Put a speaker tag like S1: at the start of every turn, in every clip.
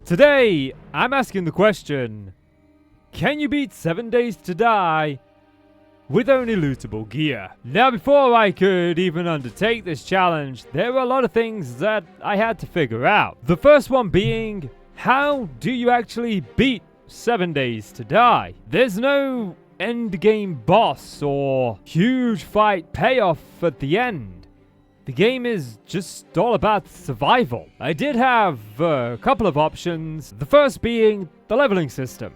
S1: Today, I'm asking the question, can you beat 7 Days to Die with only lootable gear? Now, before I could even undertake this challenge, there were a lot of things that I had to figure out. The first one being, how do you actually beat 7 Days to Die? There's no endgame boss or huge fight payoff at the end. The game is just all about survival. I did have a couple of options, the first being the leveling system.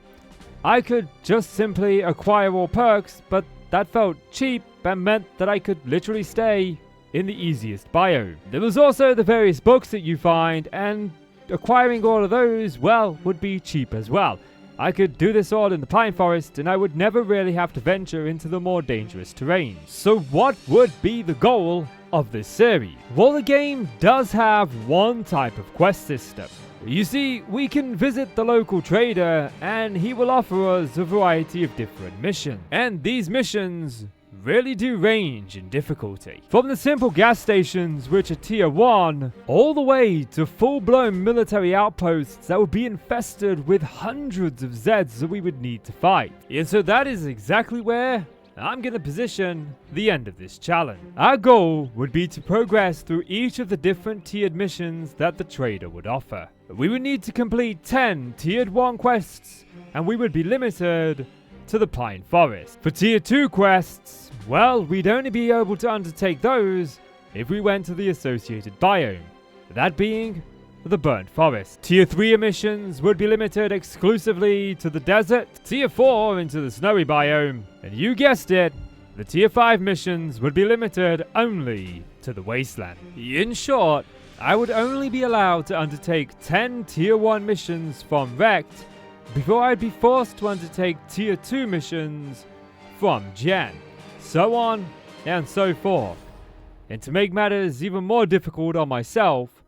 S1: I could just simply acquire all perks, but that felt cheap and meant that I could literally stay in the easiest biome. There was also the various books that you find, and acquiring all of those, well, would be cheap as well. I could do this all in the pine forest, and I would never really have to venture into the more dangerous terrain. So what would be the goal of this series? Well, the game does have one type of quest system. You see, we can visit the local trader, and he will offer us a variety of different missions. And these missions really do range in difficulty. From the simple gas stations, which are tier 1, all the way to full-blown military outposts that would be infested with hundreds of Zeds that we would need to fight. And so that is exactly where I'm going to position the end of this challenge. Our goal would be to progress through each of the different tiered missions that the trader would offer. We would need to complete 10 tiered 1 quests, and we would be limited to the Pine Forest. For tier 2 quests, well, we'd only be able to undertake those if we went to the associated biome, that being the Burnt Forest. Tier 3 missions would be limited exclusively to the desert, tier 4 into the snowy biome, and you guessed it, the tier 5 missions would be limited only to the wasteland. In short, I would only be allowed to undertake 10 tier 1 missions from Wrecked before I'd be forced to undertake tier 2 missions from Gen, so on and so forth. And to make matters even more difficult on myself,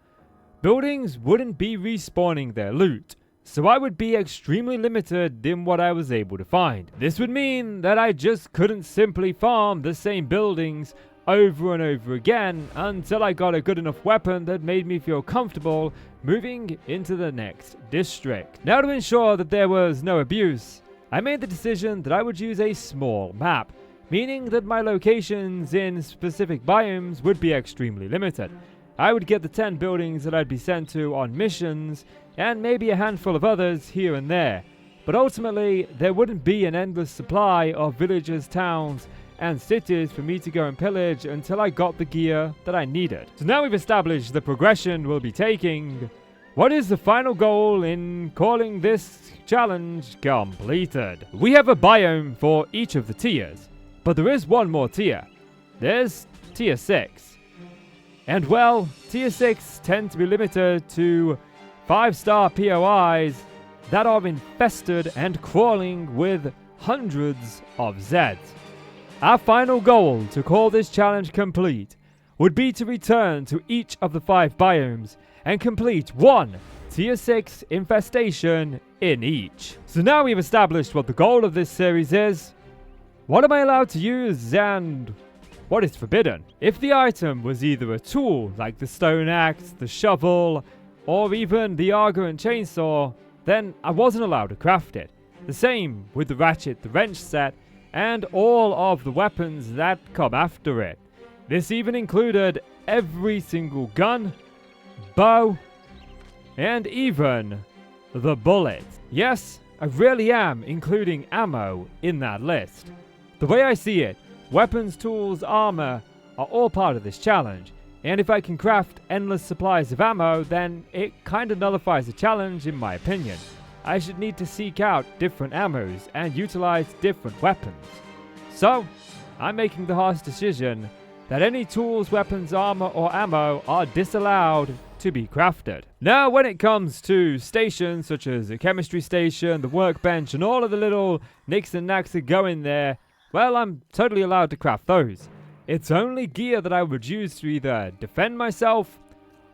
S1: buildings wouldn't be respawning their loot, so I would be extremely limited in what I was able to find. This would mean that I just couldn't simply farm the same buildings over and over again until I got a good enough weapon that made me feel comfortable moving into the next district. Now, to ensure that there was no abuse, I made the decision that I would use a small map, meaning that my locations in specific biomes would be extremely limited. I would get the 10 buildings that I'd be sent to on missions, and maybe a handful of others here and there. But ultimately, there wouldn't be an endless supply of villages, towns, and cities for me to go and pillage until I got the gear that I needed. So now we've established the progression we'll be taking. What is the final goal in calling this challenge completed? We have a biome for each of the tiers, but there is one more tier. There's tier 6. And well, tier 6 tend to be limited to 5-star POIs that are infested and crawling with hundreds of Zeds. Our final goal to call this challenge complete would be to return to each of the 5 biomes and complete 1 tier 6 infestation in each. So now we've established what the goal of this series is, what am I allowed to use, and what is forbidden. If the item was either a tool like the stone axe, the shovel, or even the auger and chainsaw, then I wasn't allowed to craft it. The same with the ratchet, the wrench set, and all of the weapons that come after it. This even included every single gun, bow, and even the bullets. Yes, I really am including ammo in that list. The way I see it, weapons, tools, armor are all part of this challenge, and if I can craft endless supplies of ammo, then it kinda nullifies the challenge in my opinion. I should need to seek out different ammos and utilize different weapons. So, I'm making the harsh decision that any tools, weapons, armor, or ammo are disallowed to be crafted. Now, when it comes to stations such as the chemistry station, the workbench, and all of the little nicks and knacks that go in there, well, I'm totally allowed to craft those. It's only gear that I would use to either defend myself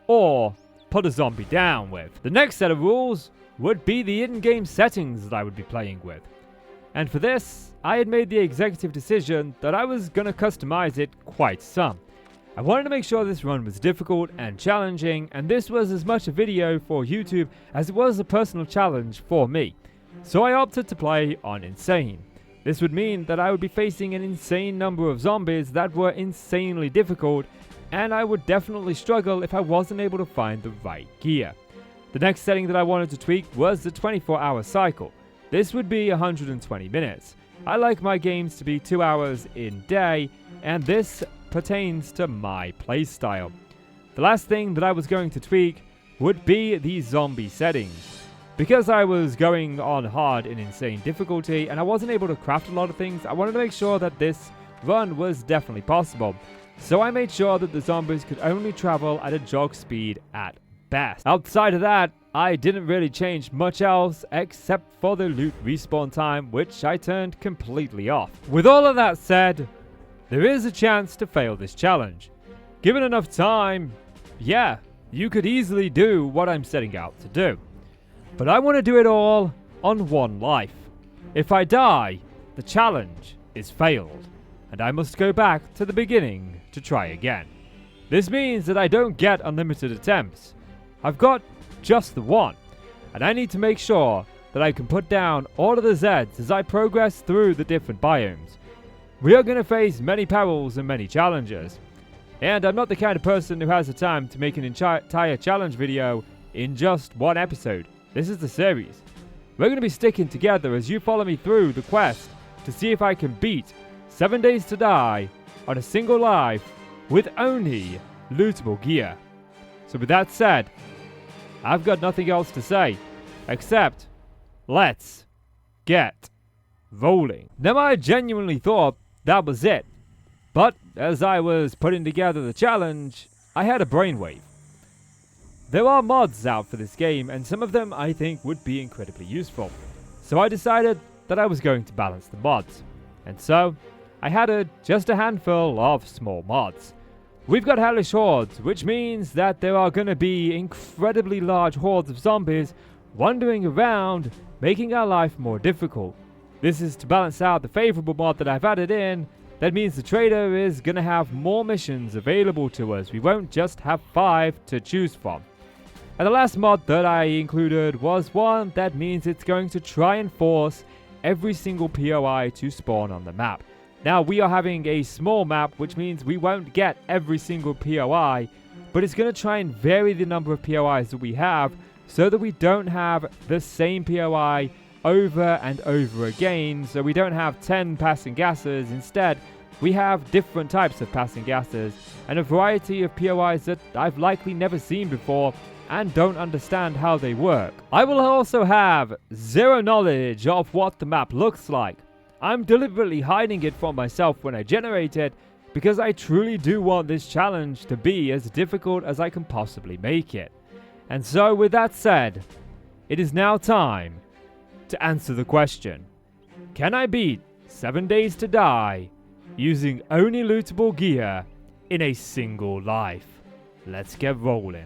S1: or put a zombie down with. The next set of rules would be the in-game settings that I would be playing with. And for this, I had made the executive decision that I was going to customize it quite some. I wanted to make sure this run was difficult and challenging, and this was as much a video for YouTube as it was a personal challenge for me. So I opted to play on Insane. This would mean that I would be facing an insane number of zombies that were insanely difficult, and I would definitely struggle if I wasn't able to find the right gear. The next setting that I wanted to tweak was the 24-hour cycle. This would be 120 minutes. I like my games to be 2 hours in day, and this pertains to my playstyle. The last thing that I was going to tweak would be the zombie settings. Because I was going on hard in insane difficulty and I wasn't able to craft a lot of things, I wanted to make sure that this run was definitely possible. So I made sure that the zombies could only travel at a jog speed at best. Outside of that, I didn't really change much else except for the loot respawn time, which I turned completely off. With all of that said, there is a chance to fail this challenge. Given enough time, yeah, you could easily do what I'm setting out to do. But I want to do it all on one life. If I die, the challenge is failed, and I must go back to the beginning to try again. This means that I don't get unlimited attempts. I've got just the one, and I need to make sure that I can put down all of the Zeds as I progress through the different biomes. We are going to face many perils and many challenges, and I'm not the kind of person who has the time to make an entire challenge video in just one episode. This is the series. We're going to be sticking together as you follow me through the quest to see if I can beat 7 Days to Die on a single life with only lootable gear. So with that said, I've got nothing else to say except let's get rolling. Now I genuinely thought that was it, but as I was putting together the challenge, I had a brainwave. There are mods out for this game, and some of them I think would be incredibly useful. So I decided that I was going to balance the mods. And so, I had just a handful of small mods. We've got Hellish Hordes, which means that there are going to be incredibly large hordes of zombies wandering around, making our life more difficult. This is to balance out the favorable mod that I've added in. That means the trader is going to have more missions available to us. We won't just have 5 to choose from. And the last mod that I included was one that means it's going to try and force every single POI to spawn on the map. Now we are having a small map, which means we won't get every single POI, but it's going to try and vary the number of POIs that we have so that we don't have the same POI over and over again. So we don't have 10 passing gases. Instead, we have different types of passing gases and a variety of POIs that I've likely never seen before and don't understand how they work. I will also have zero knowledge of what the map looks like. I'm deliberately hiding it from myself when I generate it because I truly do want this challenge to be as difficult as I can possibly make it. And so with that said, it is now time to answer the question: can I beat 7 Days to Die using only lootable gear in a single life? Let's get rolling.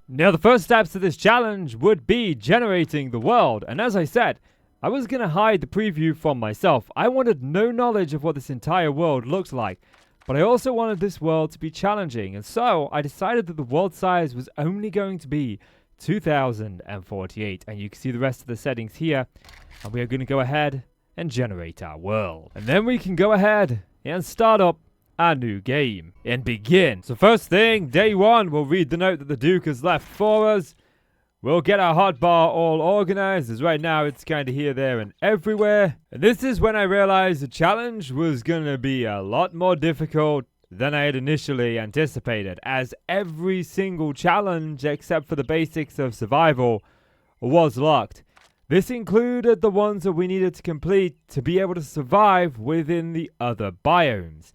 S1: Now the first steps to this challenge would be generating the world, and as I said, I was going to hide the preview from myself. I wanted no knowledge of what this entire world looks like, but I also wanted this world to be challenging, and so I decided that the world size was only going to be 2048, and you can see the rest of the settings here, and we are going to go ahead and generate our world. And then we can go ahead and start up our new game and begin. So first thing, day 1, we'll read the note that the Duke has left for us. We'll get our hotbar all organized, as right now it's kind of here, there, and everywhere. And this is when I realized the challenge was gonna be a lot more difficult than I had initially anticipated, as every single challenge except for the basics of survival was locked. This included the ones that we needed to complete to be able to survive within the other biomes.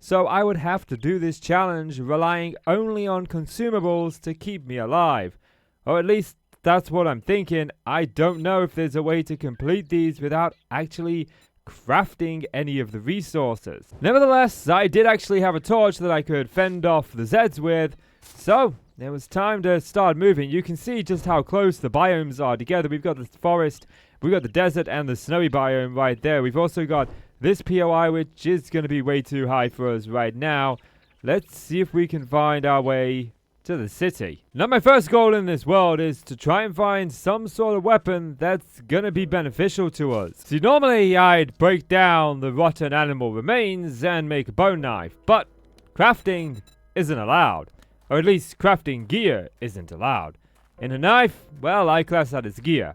S1: So I would have to do this challenge relying only on consumables to keep me alive. Or at least that's what I'm thinking. I don't know if there's a way to complete these without actually crafting any of the resources. Nevertheless, I did actually have a torch that I could fend off the Zeds with, so it was time to start moving. You can see just how close the biomes are together. We've got this forest We've got the desert and the snowy biome right there. We've also got this POI, which is going to be way too high for us right now. Let's see if we can find our way to the city. Now, my first goal in this world is to try and find some sort of weapon that's going to be beneficial to us. See, normally I'd break down the rotten animal remains and make a bone knife, but crafting isn't allowed. Or at least crafting gear isn't allowed. In a knife, well, I class that as gear.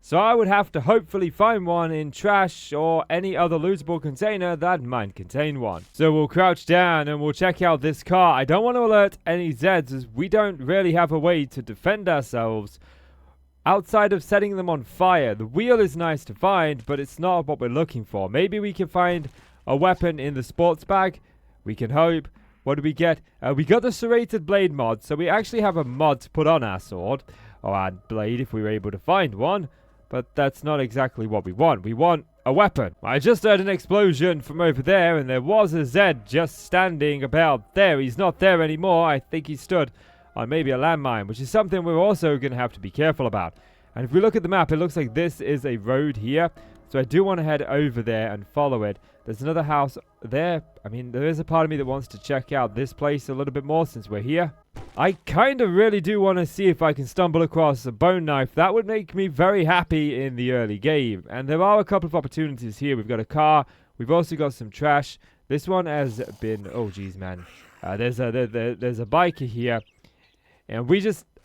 S1: So I would have to hopefully find one in trash or any other lootable container that might contain one. So we'll crouch down and we'll check out this car. I don't want to alert any Zeds as we don't really have a way to defend ourselves outside of setting them on fire. The wheel is nice to find, but it's not what we're looking for. Maybe we can find a weapon in the sports bag. We can hope. What do we get? We got the serrated blade mod, so we actually have a mod to put on our sword. Or our blade if we were able to find one. But that's not exactly what we want. We want a weapon. I just heard an explosion from over there, and there was a Zed just standing about there. He's not there anymore. I think he stood on maybe a landmine, which is something we're also going to have to be careful about. And if we look at the map, it looks like this is a road here. So I do want to head over there and follow it. There's another house there. I mean, there is a part of me that wants to check out this place a little bit more since we're here. I kind of really do want to see if I can stumble across a bone knife. That would make me very happy in the early game. And there are a couple of opportunities here. We've got a car. We've also got some trash. This one has been... Oh, geez, man. There's a biker here. And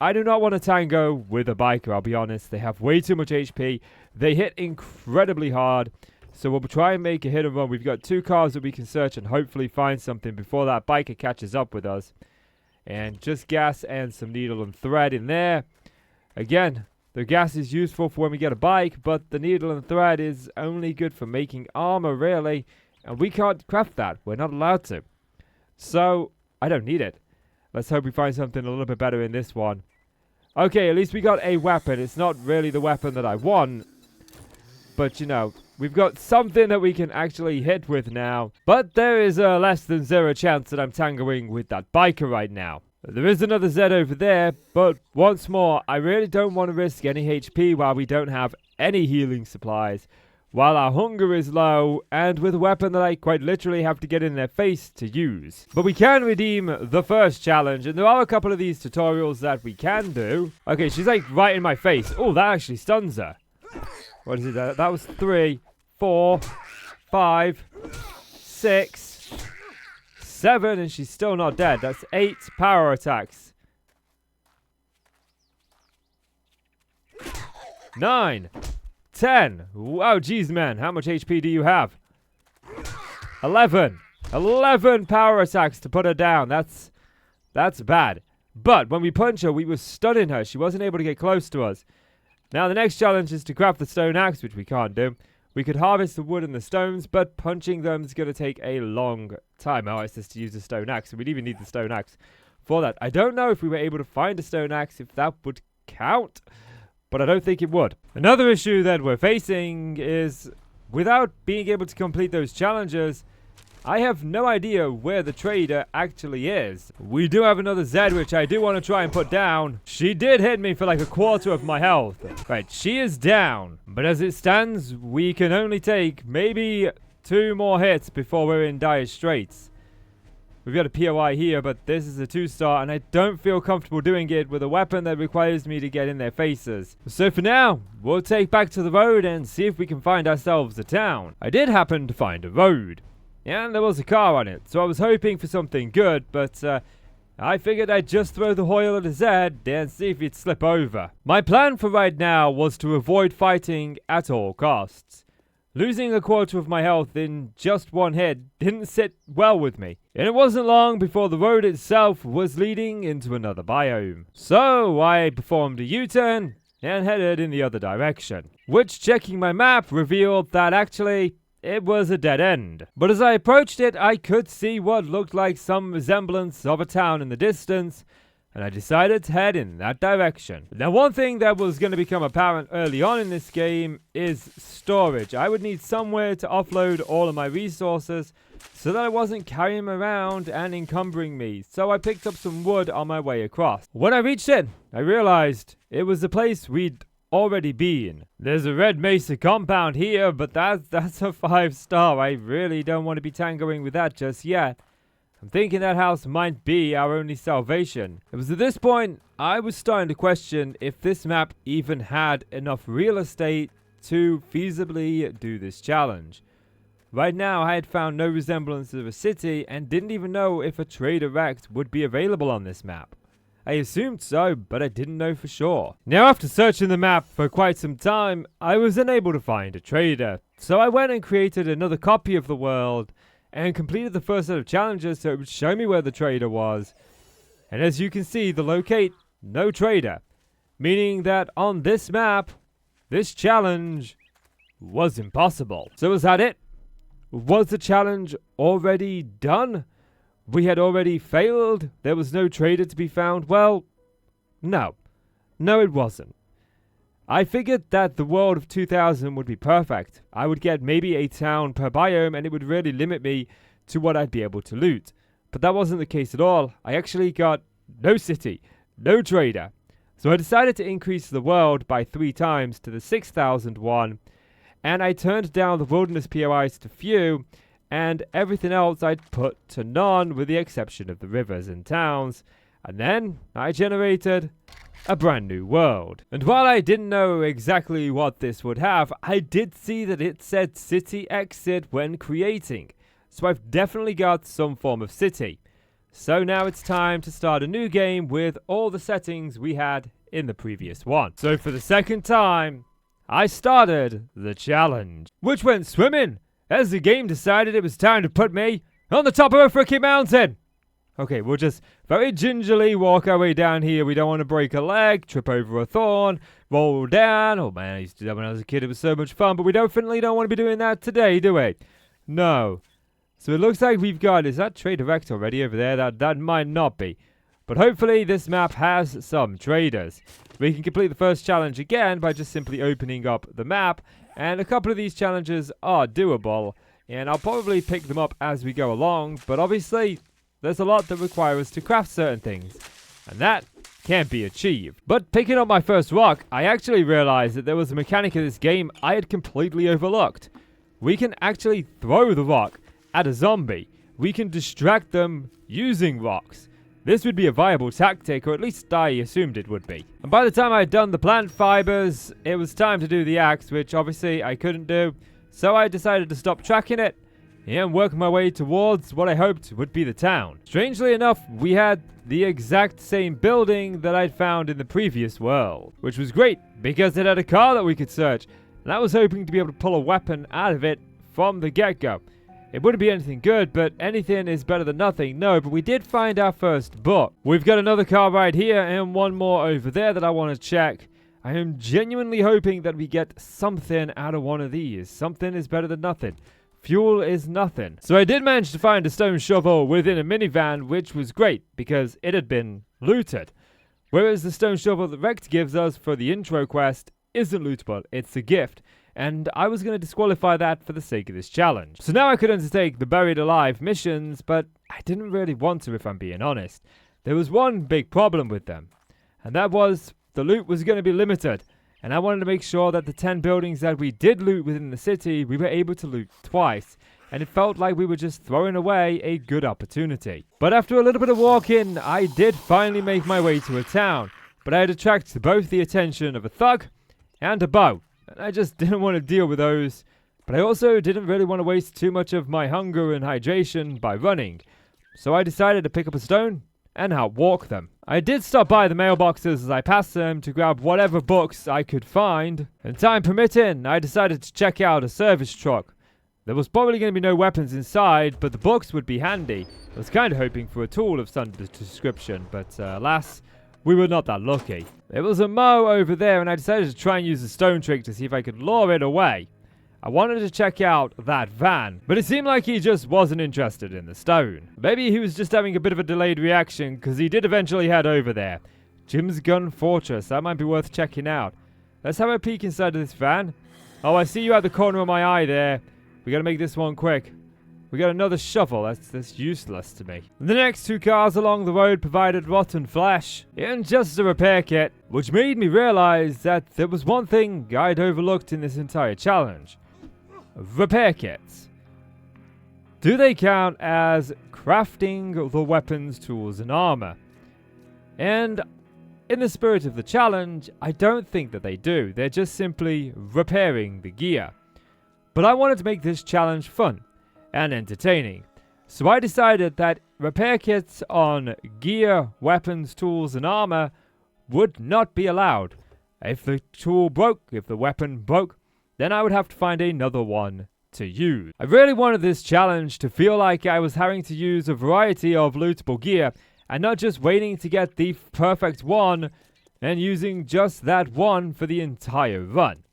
S1: I do not want to tango with a biker, I'll be honest. They have way too much HP. They hit incredibly hard. So we'll try and make a hit and run. We've got 2 cars that we can search and hopefully find something before that biker catches up with us. And just gas and some needle and thread in there. Again, the gas is useful for when we get a bike, but the needle and thread is only good for making armor, really. And we can't craft that. We're not allowed to. So, I don't need it. Let's hope we find something a little bit better in this one. Okay, at least we got a weapon. It's not really the weapon that I want. But, you know, we've got something that we can actually hit with now. But there is a less than 0 chance that I'm tangoing with that biker right now. There is another Zed over there, but once more, I really don't want to risk any HP while we don't have any healing supplies. While our hunger is low, and with a weapon that I quite literally have to get in their face to use. But we can redeem the first challenge, and there are a couple of these tutorials that we can do. Okay, she's like right in my face. Oh, that actually stuns her. What is it? That was 3, 4, 5, 6, 7, and she's still not dead. That's 8 power attacks. 9, 10. Wow, geez, man. How much HP do you have? 11. 11 power attacks to put her down. That's bad. But when we punch her, we were stunning her. She wasn't able to get close to us. Now, the next challenge is to craft the stone axe, which we can't do. We could harvest the wood and the stones, but punching them is going to take a long time. Oh, it's just to use the stone axe, so we'd even need the stone axe for that. I don't know if we were able to find a stone axe, if that would count, but I don't think it would. Another issue that we're facing is, without being able to complete those challenges, I have no idea where the trader actually is. We do have another Zed, which I do want to try and put down. She did hit me for like a quarter of my health. Right, she is down. But as it stands, we can only take maybe 2 more hits before we're in dire straits. We've got a POI here, but this is a 2-star, and I don't feel comfortable doing it with a weapon that requires me to get in their faces. So for now, we'll take back to the road and see if we can find ourselves a town. I did happen to find a road. And there was a car on it, so I was hoping for something good, but I figured I'd just throw the hoil at a Zed and see if he'd slip over. My plan for right now was to avoid fighting at all costs. Losing a quarter of my health in just one hit didn't sit well with me, and it wasn't long before the road itself was leading into another biome. So I performed a U-turn and headed in the other direction, which, checking my map, revealed that actually it was a dead end. But as I approached it, I could see what looked like some resemblance of a town in the distance, and I decided to head in that direction. Now, one thing that was going to become apparent early on in this game is storage. I would need somewhere to offload all of my resources so that I wasn't carrying them around and encumbering me. So I picked up some wood on my way across. When I reached it, I realized it was the place we'd already been. There's a red mesa compound here, but that's a 5-star. I really don't want to be tangoing with that just yet. I'm thinking that house might be our only salvation. It was at this point I was starting to question if this map even had enough real estate to feasibly do this challenge. Right now I had found no resemblance of a city and didn't even know if a trader Rex would be available on this map. I assumed so, but I didn't know for sure. Now, after searching the map for quite some time, I was unable to find a trader. So I went and created another copy of the world and completed the first set of challenges so it would show me where the trader was. And as you can see, the locate, no trader. Meaning that on this map, this challenge was impossible. So was that it? Was the challenge already done? We had already failed? There was no trader to be found? Well, no. No, it wasn't. I figured that the world of 2000 would be perfect. I would get maybe a town per biome and it would really limit me to what I'd be able to loot. But that wasn't the case at all. I actually got no city, no trader. So I decided to increase the world by 3 times to the 6,000 one. And I turned down the wilderness POIs to few, and everything else I'd put to none with the exception of the rivers and towns. And then I generated a brand new world. And while I didn't know exactly what this would have, I did see that it said city exit when creating. So I've definitely got some form of city. So now it's time to start a new game with all the settings we had in the previous one. So for the second time, I started the challenge, which went swimming as the game decided it was time to put me on the top of a freaking mountain. Okay, we'll just very gingerly walk our way down here. We don't want to break a leg, trip over a thorn, roll down. Oh man, I used to do that when I was a kid. It was so much fun, but we definitely don't want to be doing that today, do we? No. So it looks like we've got, is that Trader Rex already over there? That might not be. But hopefully this map has some traders. We can complete the first challenge again by just simply opening up the map. And a couple of these challenges are doable. And I'll probably pick them up as we go along. But obviously, there's a lot that require us to craft certain things. And that can't be achieved. But picking up my first rock, I actually realized that there was a mechanic in this game I had completely overlooked. We can actually throw the rock at a zombie. We can distract them using rocks. This would be a viable tactic, or at least I assumed it would be. And by the time I had done the plant fibers, it was time to do the axe, which obviously I couldn't do. So I decided to stop tracking it and work my way towards what I hoped would be the town. Strangely enough, we had the exact same building that I'd found in the previous world, which was great because it had a car that we could search. And I was hoping to be able to pull a weapon out of it from the get-go. It wouldn't be anything good, but anything is better than nothing. No, but we did find our first book. We've got another car right here and one more over there that I want to check. I am genuinely hoping that we get something out of one of these. Something is better than nothing. Fuel is nothing. So I did manage to find a stone shovel within a minivan, which was great because it had been looted. Whereas the stone shovel that Rex gives us for the intro quest isn't lootable, it's a gift. And I was going to disqualify that for the sake of this challenge. So now I could undertake the buried alive missions, but I didn't really want to if I'm being honest. There was one big problem with them, and that was the loot was going to be limited. And I wanted to make sure that the 10 buildings that we did loot within the city, we were able to loot twice. And it felt like we were just throwing away a good opportunity. But after a little bit of walking, I did finally make my way to a town. But I had attracted both the attention of a thug and a bow. And I just didn't want to deal with those. But I also didn't really want to waste too much of my hunger and hydration by running. So I decided to pick up a stone and outwalk them. I did stop by the mailboxes as I passed them to grab whatever books I could find. And time permitting, I decided to check out a service truck. There was probably going to be no weapons inside, but the books would be handy. I was kind of hoping for a tool of some description, but alas, we were not that lucky. There was a mow over there, and I decided to try and use a stone trick to see if I could lure it away. I wanted to check out that van, but it seemed like he just wasn't interested in the stone. Maybe he was just having a bit of a delayed reaction, because he did eventually head over there. Jim's Gun Fortress, that might be worth checking out. Let's have a peek inside of this van. Oh, I see you at the corner of my eye there. We gotta make this one quick. We got another shovel. That's useless to me. The next 2 cars along the road provided rotten flesh and just a repair kit, which made me realize that there was one thing I'd overlooked in this entire challenge. Repair kits. Do they count as crafting the weapons, tools, and armor? And in the spirit of the challenge, I don't think that they do. They're just simply repairing the gear. But I wanted to make this challenge fun and entertaining. So I decided that repair kits on gear, weapons, tools, and armor would not be allowed. If the tool broke, if the weapon broke, then I would have to find another one to use. I really wanted this challenge to feel like I was having to use a variety of lootable gear and not just waiting to get the perfect one and using just that one for the entire run.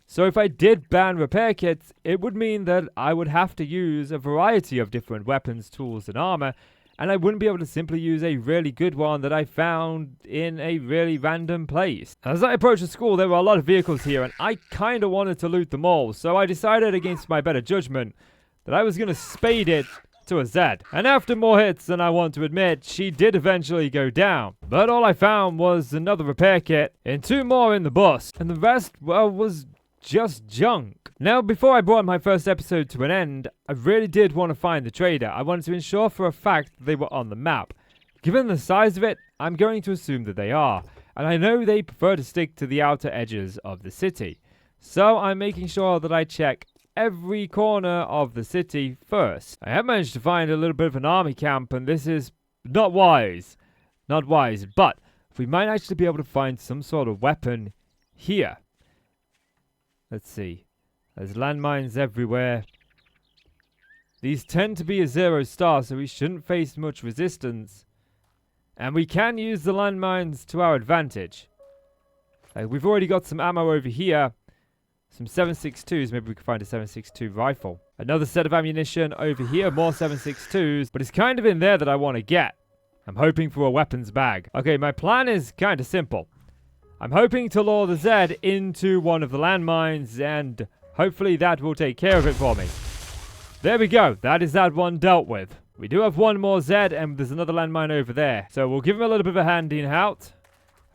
S1: So if I did ban repair kits, it would mean that I would have to use a variety of different weapons, tools, and armor, and I wouldn't be able to simply use a really good one that I found in a really random place. As I approached the school, there were a lot of vehicles here, and I kind of wanted to loot them all, so I decided against my better judgment that I was going to spade it to a Z. And after more hits than I want to admit, she did eventually go down. But all I found was another repair kit and 2 more in the bus, and the rest, well, was just junk. Now, before I brought my first episode to an end, I really did want to find the trader. I wanted to ensure for a fact that they were on the map. Given the size of it, I'm going to assume that they are, and I know they prefer to stick to the outer edges of the city. So I'm making sure that I check every corner of the city first. I have managed to find a little bit of an army camp, and this is not wise. Not wise, but we might actually be able to find some sort of weapon here. Let's see. There's landmines everywhere. These tend to be a 0 star, so we shouldn't face much resistance. And we can use the landmines to our advantage. We've already got some ammo over here. Some 7.62s. Maybe we can find a 7.62 rifle. Another set of ammunition over here. More 7.62s. But it's kind of in there that I want to get. I'm hoping for a weapons bag. Okay, my plan is kind of simple. I'm hoping to lure the Z into one of the landmines, and hopefully that will take care of it for me. There we go. That is that one dealt with. We do have one more Z, and there's another landmine over there. So we'll give him a little bit of a handing out.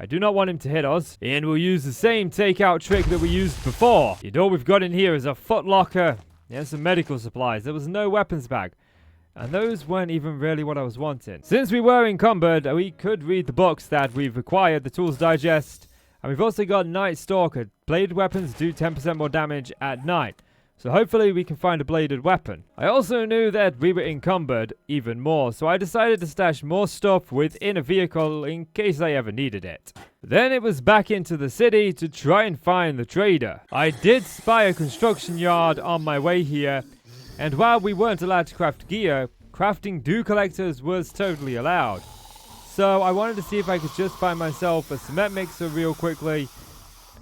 S1: I do not want him to hit us. And we'll use the same takeout trick that we used before. And all we've got in here is a foot locker and some medical supplies. There was no weapons bag. And those weren't even really what I was wanting. Since we were encumbered, we could read the books that we've acquired, the Tools Digest. And we've also got Night Stalker. Bladed weapons do 10% more damage at night. So hopefully we can find a bladed weapon. I also knew that we were encumbered even more, so I decided to stash more stuff within a vehicle in case I ever needed it. Then it was back into the city to try and find the trader. I did spy a construction yard on my way here, and while we weren't allowed to craft gear, crafting dew collectors was totally allowed. So I wanted to see if I could just find myself a cement mixer real quickly,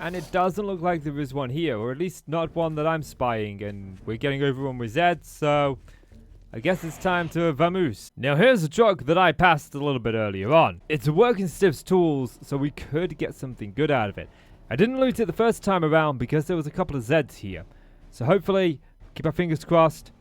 S1: and it doesn't look like there is one here, or at least not one that I'm spying, and we're getting overrun with Zed, so I guess it's time to vamoose. Now here's a truck that I passed a little bit earlier on. It's a working stiff's tools, so we could get something good out of it. I didn't loot it the first time around because there was a couple of Zeds here, so hopefully, keep our fingers crossed,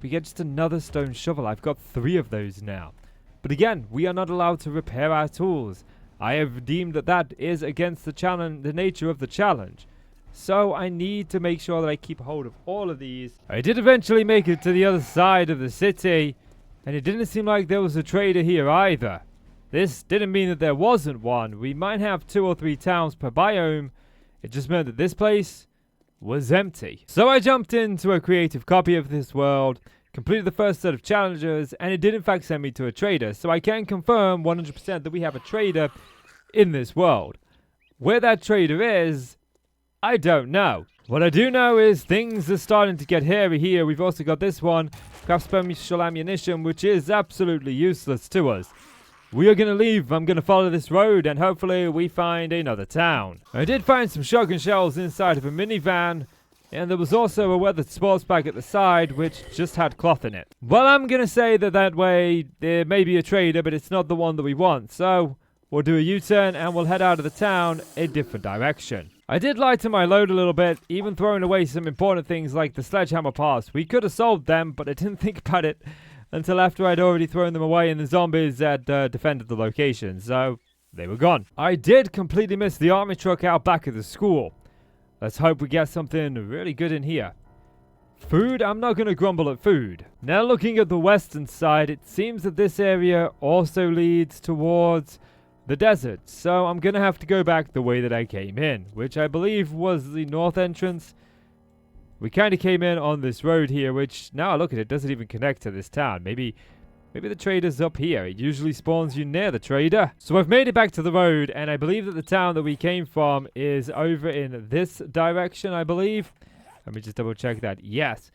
S1: we get just another stone shovel. I've got 3 of those now. But again, we are not allowed to repair our tools. I have deemed that that is against the challenge, the nature of the challenge. So I need to make sure that I keep hold of all of these. I did eventually make it to the other side of the city, and it didn't seem like there was a trader here either. This didn't mean that there wasn't one. We might have 2 or 3 towns per biome. It just meant that this place was empty. So I jumped into a creative copy of this world, completed the first set of challenges, and it did in fact send me to a trader. So I can confirm 100% that we have a trader in this world. Where that trader is, I don't know. What I do know is things are starting to get hairy here. We've also got this one, craft special ammunition, which is absolutely useless to us. We are going to leave. I'm going to follow this road, and hopefully we find another town. I did find some shotgun shells inside of a minivan, and there was also a weathered sports bag at the side, which just had cloth in it. Well, I'm going to say that way there may be a trader, but it's not the one that we want. So we'll do a U-turn, and we'll head out of the town a different direction. I did lighten my load a little bit, even throwing away some important things like the sledgehammer parts. We could have sold them, but I didn't think about it until after I'd already thrown them away and the zombies had defended the location, so they were gone. I did completely miss the army truck out back at the school. Let's hope we get something really good in here. Food? I'm not going to grumble at food. Now looking at the western side, it seems that this area also leads towards the desert, so I'm going to have to go back the way that I came in, which I believe was the north entrance. We kind of came in on this road here, which, now I look at it, doesn't even connect to this town. Maybe the trader's up here. It usually spawns you near the trader. So I've made it back to the road, and I believe that the town that we came from is over in this direction, I believe. Let me just double check that. Yes.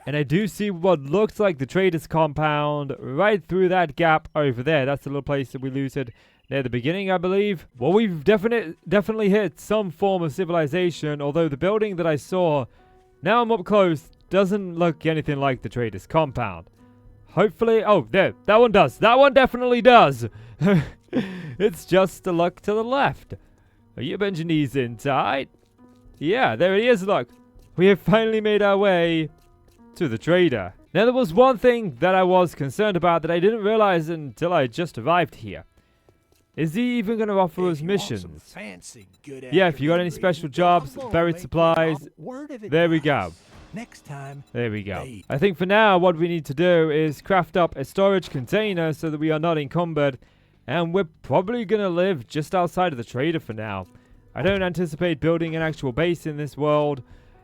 S1: And I do see what looks like the trader's compound right through that gap over there. That's the little place that we looted near the beginning, I believe. Well, we've definitely hit some form of civilization, although the building that I saw, now I'm up close, doesn't look anything like the trader's compound. Hopefully, oh, there, that one does. That one definitely does. It's just a look to the left. Are you bend your knees in tight? Yeah, there he is, look. We have finally made our way to the trader. Now, there was one thing that I was concerned about that I didn't realize until I just arrived here. Is he even going to offer us missions? Yeah, if you got any special jobs, buried supplies, there we go.
S2: Next time.
S1: There we go. I think for now, what we need to do is craft up a storage container so that we are not encumbered. And we're probably going to live just outside of the trader for now. I don't anticipate building an actual base in this world.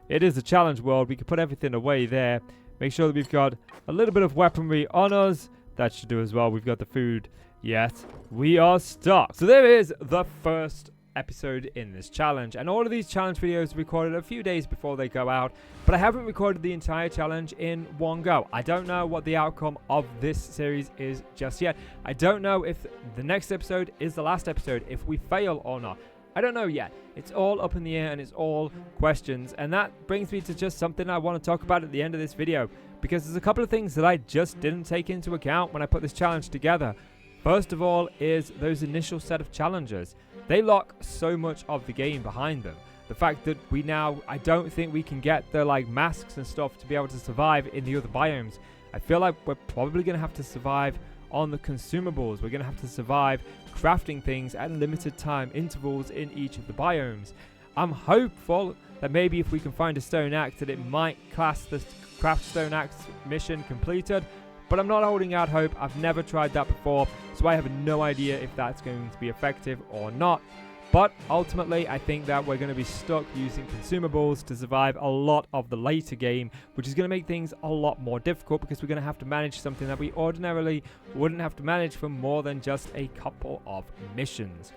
S1: It is a challenge world. We can put everything away there. Make sure that we've got a little bit of weaponry on us. That should do as well. We've got the food. Yes, we are stocked. So there is the first episode in this challenge, and all of these challenge videos are recorded a few days before they go out, but I haven't recorded the entire challenge in one go. I don't know what the outcome of this series is just yet. I don't know if the next episode is the last episode, if we fail or not. I don't know yet. It's all up in the air and it's all questions, and that brings me to just something I want to talk about at the end of this video, because there's a couple of things that I just didn't take into account when I put this challenge together. First of all is those initial set of challenges. They lock so much of the game behind them. The fact that we now, I don't think we can get the like masks and stuff to be able to survive in the other biomes. I feel like we're probably going to have to survive on the consumables. We're going to have to survive crafting things at limited time intervals in each of the biomes. I'm hopeful that maybe if we can find a stone axe that it might class the craft stone axe mission completed. But I'm not holding out hope. I've never tried that before, so I have no idea if that's going to be effective or not. But ultimately, I think that we're going to be stuck using consumables to survive a lot of the later game, which is going to make things a lot more difficult because we're going to have to manage something that we ordinarily wouldn't have to manage for more than just a couple of missions.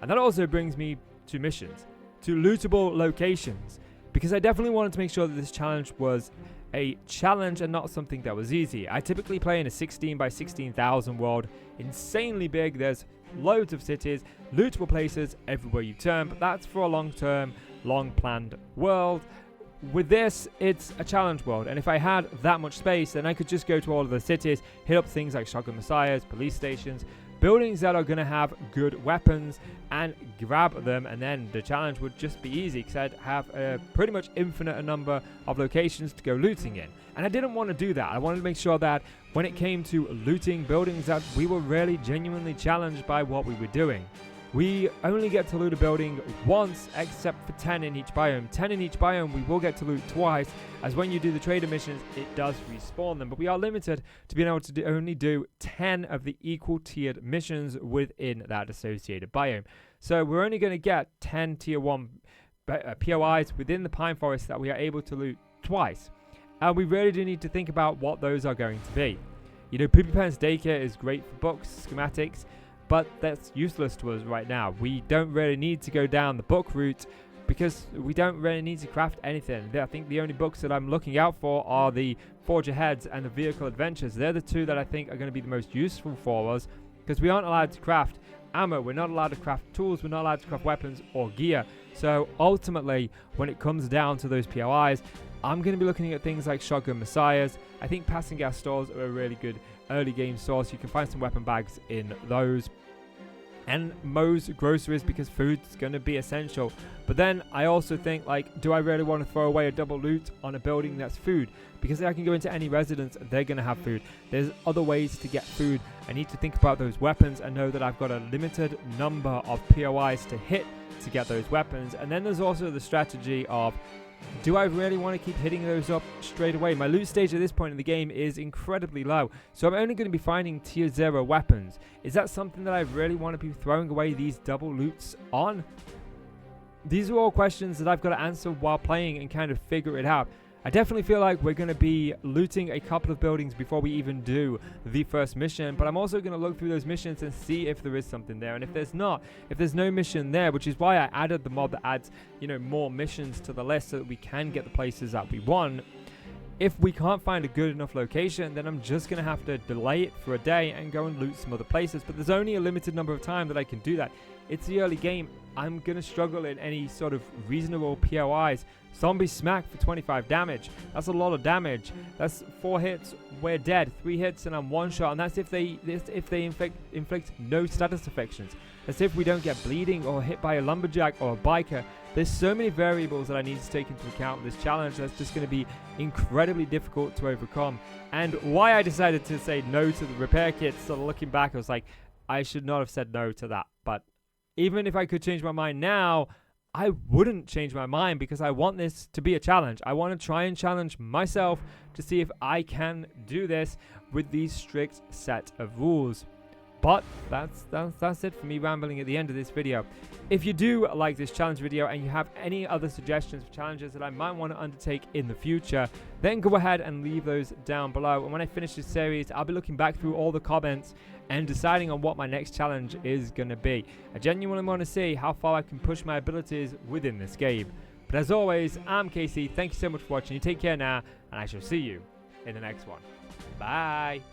S1: And that also brings me to missions, to lootable locations, because I definitely wanted to make sure that this challenge was a challenge and not something that was easy. I typically play in a 16 by 16,000 world, insanely big. There's loads of cities, lootable places everywhere you turn, but that's for a long-term, long-planned world. With this, it's a challenge world, and if I had that much space, then I could just go to all of the cities, hit up things like shotgun messiahs, police stations, buildings that are going to have good weapons, and grab them, and then the challenge would just be easy because I'd have a pretty much infinite number of locations to go looting in. And I didn't want to do that. I wanted to make sure that when it came to looting buildings that we were really genuinely challenged by what we were doing. We only get to loot a building once, except for 10 in each biome. 10 in each biome, we will get to loot twice, as when you do the trader missions, it does respawn them. But we are limited to being able to only do 10 of the equal tiered missions within that associated biome. So we're only going to get 10 tier 1 POIs within the pine forest that we are able to loot twice. And we really do need to think about what those are going to be. You know, Poopy Pants Daycare is great for books, schematics, but that's useless to us right now. We don't really need to go down the book route because we don't really need to craft anything. I think the only books that I'm looking out for are the Forge Aheads and the Vehicle Adventures. They're the two that I think are going to be the most useful for us because we aren't allowed to craft ammo, we're not allowed to craft tools, we're not allowed to craft weapons or gear. So ultimately, when it comes down to those POIs, I'm going to be looking at things like shotgun messiahs. I think passing gas stores are a really good early game source. You can find some weapon bags in those. and Moe's groceries because food's going to be essential. But then I also think, like, do I really want to throw away a double loot on a building that's food? Because I can go into any residence, they're going to have food. There's other ways to get food. I need to think about those weapons and know that I've got a limited number of POIs to hit to get those weapons. And then there's also the strategy of, do I really want to keep hitting those up straight away? My loot stage at this point in the game is incredibly low, so I'm only going to be finding tier 0 weapons. Is that something that I really want to be throwing away these double loots on? These are all questions that I've got to answer while playing and kind of figure it out. I definitely feel like we're going to be looting a couple of buildings before we even do the first mission, but I'm also going to look through those missions and see if there is something there. And if there's not, if there's no mission there, which is why I added the mod that adds, you know, more missions to the list so that we can get the places that we want. If we can't find a good enough location, then I'm just going to have to delay it for a day and go and loot some other places. But there's only a limited number of time that I can do that. It's the early game. I'm going to struggle in any sort of reasonable POIs. Zombie smack for 25 damage. That's a lot of damage. That's 4 hits, we're dead. 3 hits and I'm one shot. And that's if they inflict no status affections. That's if we don't get bleeding or hit by a lumberjack or a biker. There's so many variables that I need to take into account with this challenge that's just going to be incredibly difficult to overcome. And why I decided to say no to the repair kits, sort of looking back, I was like, I should not have said no to that. But even if I could change my mind now, I wouldn't change my mind because I want this to be a challenge. I want to try and challenge myself to see if I can do this with these strict set of rules. But that's it for me rambling at the end of this video. If you do like this challenge video and you have any other suggestions for challenges that I might want to undertake in the future, then go ahead and leave those down below. And when I finish this series, I'll be looking back through all the comments and deciding on what my next challenge is going to be. I genuinely want to see how far I can push my abilities within this game. But as always, I'm Casey. Thank you so much for watching. You take care now, and I shall see you in the next one. Bye.